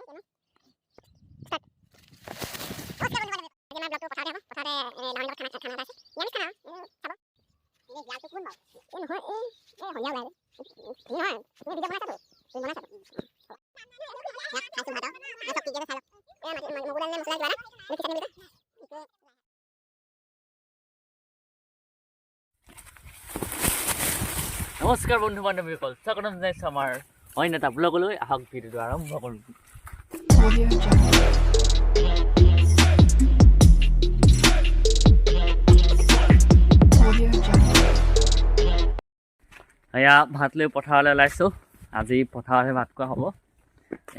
নমস্কাৰ বন্ধু বান্ধৱীসকল, স্বাগতম জনাইছোঁ আমাৰ অন্য এটা ব্লগলৈ। আহক ভিডিঅ'টো আৰম্ভ কৰোঁ। এয়া ভাত লৈ পথাৰলৈ ওলাইছোঁ। আজি পথাৰতে ভাত খোৱা হ'ব।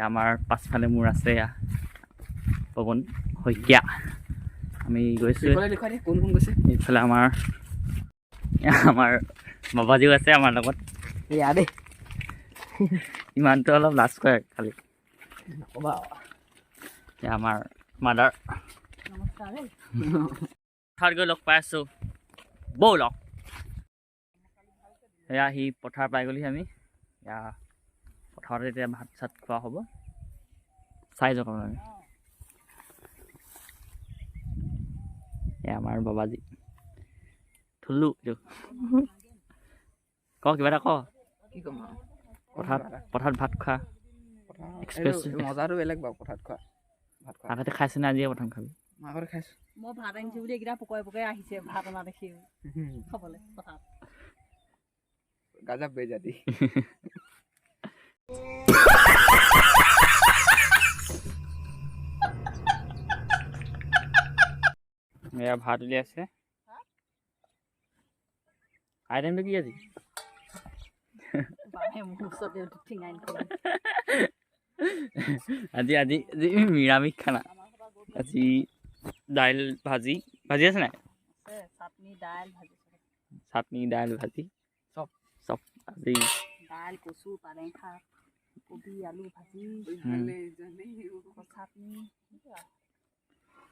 আমাৰ পাছফালে মোৰ আছে এয়া পৱন শইকীয়া। আমি গৈছোঁ এইফালে আমাৰ বাবাজীও আছে আমাৰ লগত। এয়া দেই ইমানটো অলপ লাজ কৰে খালি নক'বা। এয়া আমাৰ মাদাৰ পথাৰত গৈ লগ পাই আছোঁ বৌ লগ। এয়া সি পথাৰ পাই গ'লি আমি। এয়া পথাৰতে এতিয়া ভাত চাত খোৱা হ'ব। চাই যাওক আমি। এয়া আমাৰ বাবাজী থুলু ক কিবা এটা ক। কি ক'ম পথাৰত ভাত খোৱা মজাটো বেলেগ বাৰু। পথাৰত খোৱা ভাত খোৱা আগতে খাইছেনে আজিয়ে প্ৰথম খাবি? আগতে খাইছোঁ। মই ভাত আনিছোঁ বুলি এইকেইটা পকাই পকাই আহিছে ভাত অনা দেখি খাবলৈ পথাৰত। গাজা বেজাতি এয়া ভাত উলিয়াইছে। আইটেমটো কি আজি? আজি নিৰামিষ খানা। আজি দাইল ভাজি আছে নাই? চাটনি দাইল ভাজি চব আজি। দাইল কচু পালেং শাক কবি আলু ভাজি চাটনি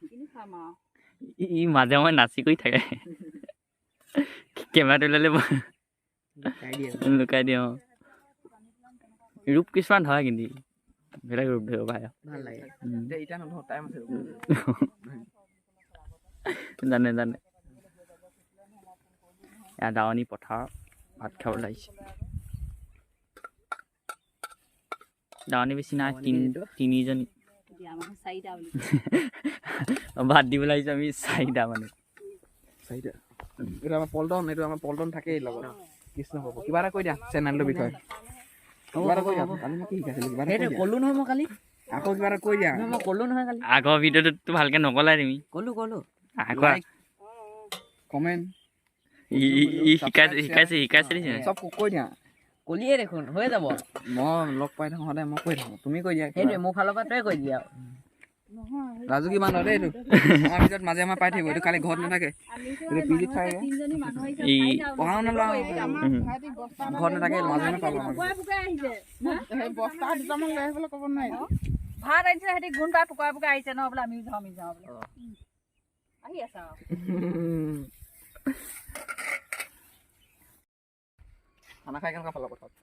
কিনি খাম আৰু। ই মাজে সময়ে নাচি কৰি থাকে। কেমেৰাটো ওলালে লুকাই দিয়ে। ৰূপ কিছুমান হয় কিন্তু বেলেগ ৰূপ ধৰিব পাৰে। ভাল লাগে। জানে এয়া দাৱনী পথাৰ ভাত খাবলৈ লাগিছে। দাৱনী বেছি নাই, তিনিজনী ভাত দিবলৈ আহিছোঁ আমি। চাৰিটা মানুহ। এইটো আমাৰ পল্টন থাকেই লগত। কৃষ্ণ পাব কিবা এটা কৈ দিয়া চেনেলটোৰ বিষয়ে। কিবা এটা কৈ দিয়া। কালি মই কি শিকাইছিলোঁ? ক'লো নহয় মই কালি। আকৌ কিবা এটা কৈ দিয়া। মই ক'লো নহয় কালি। আগৰ ভিডিঅ'টোতো ভালকে নকলাই তুমি। ক'লো কমেণ্ট ই শিকাইছে চব কৈ দিয়া। ক'লিয়ে দেখোন হৈ যাব। মই লগ পাই থাকোঁ সদায়, মই কৈ থাকোঁ। তুমি কৈ দিয়া। সেইটোৱে মোৰ ফালৰ পৰা তই কৈ দিয়া আৰু। ৰাজু কিমান হয় দেই এইটো আমাৰ ভিতৰত মাজে সময়ে পাই থাকিব। এইটো খালি ঘৰত নাথাকে, এইটো পিজিত থাকে। পঢ়া শুনা লোৱা ঘৰত নাথাকে, মাজে সময়ে পাব। ভাত আনিছে সিহঁতি গুণ পাই পুকাই পুকাই আহিছে ন বোলে। আমি যাওঁ বোলে আহি আছে আৰু। খানা খাই কেনেকুৱা পালা? পথাৰত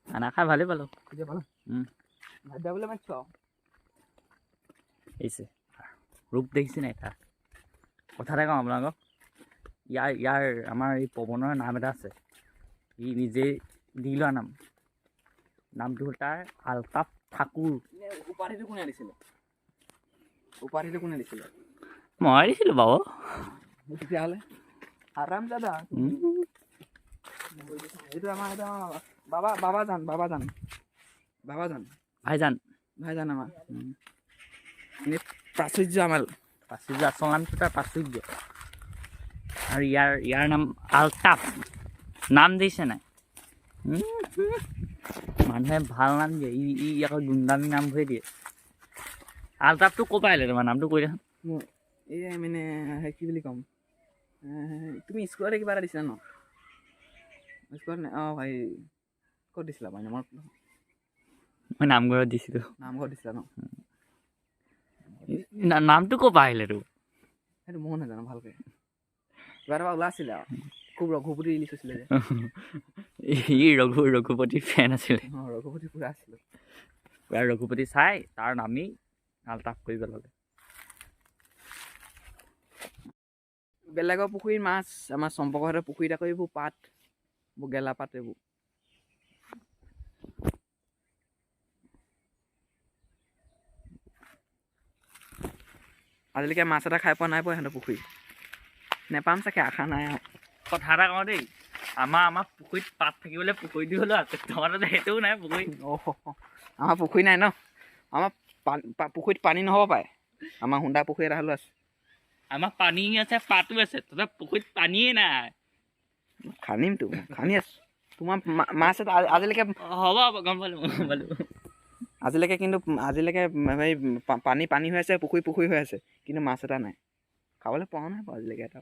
খানা খাই ভালেই পালোঁ। ভাত দিয়াবলৈ মাতিছোঁ আৰু। আহিছে ৰূপ দেখিছে নাই তাৰ? কথা এটা কওঁ আপোনালোকক। ইয়াৰ আমাৰ এই পৱনৰ নাম এটা আছে। ই নিজে দি লোৱা নামটো হ'ল তাৰ আলতাফ ঠাকুৰ। উপাধিটো কোনে দিছিলে? মই দিছিলোঁ বাৰু। তেতিয়াহ'লে আৰাম দাদা। এইটো আমাৰ বাবাজান ভাইজান আমাৰ প্ৰাচুৰ্য আমাৰ প্ৰাচুৰ্য আচল নামটো তাৰ প্ৰাচুৰ্য। আৰু ইয়াৰ নাম আলতাফ। নাম দিছে নাই? মানুহে ভাল নাম দিয়ে, ই আকৌ গুণ্ডামী নাম ভৰি দিয়ে। আলতাফটো ক'ৰ পৰা আহিলে তোমাৰ? নামটো কৈ দিয়া। এই মানে কি বুলি ক'ম, তুমি স্কুলতে কিবা এটা দিছিলা ন? স্কুলত অঁ ভাই ক'ত দিছিলা বাৰু? মই নামঘৰত দিছিলোঁ। নামঘৰত দিছিলা ন? নামটো ক'ৰ পৰা আহিলে তোৰ? সেইটো ময়ো নাজানো ভালকৈ। কিবা এটা ওলাইছিলে আৰু খুব ৰঘুপতি ৰিলিজ হৈছিলে যে। ই ৰঘুপতি ফেন আছিলে। ৰঘুপতি পুৰা আছিলোঁ। ইয়াৰ ৰঘুপতি চাই তাৰ নামি আলটাফ কৰি পেলালে। বেলেগৰ পুখুৰীত মাছ আমাৰ চম্পকহঁতৰ পুখুৰীত আকৌ এইবোৰ পাত, এইবোৰ গেলা পাত এইবোৰ। আজিলৈকে মাছ এটা খাই পোৱা নাই পোৱা সিহঁতৰ পুখুৰীত, নেপাম চাগে, আশা নাই আৰু। কথা এটা কওঁ দেই, আমাৰ পুখুৰীত পাত থাকিবলৈ পুখুৰী দি হ'লেও আছে, তহঁতৰ সেইটোও নাই পুখুৰী। আমাৰ পুখুৰী নাই ন, আমাৰ পুখুৰীত পানী নহ'ব পাৰে, আমাৰ হুন্দা পুখুৰী এটা হ'লেও আছে। আমাৰ পানী আছে, পাতো আছে, তহঁতৰ পুখুৰীত পানীয়ে নাই। খান্দিমতো, খান্দি আছো। তোমাৰ মাছ এটা আজিলৈকে হ'ব গম পালোঁ। আজিলৈকে কিন্তু হেৰি পানী হৈ আছে, পুখুৰী হৈ আছে, কিন্তু মাছ এটা নাই, খাবলৈ পোৱা নাই বাৰু আজিলৈকে এটা।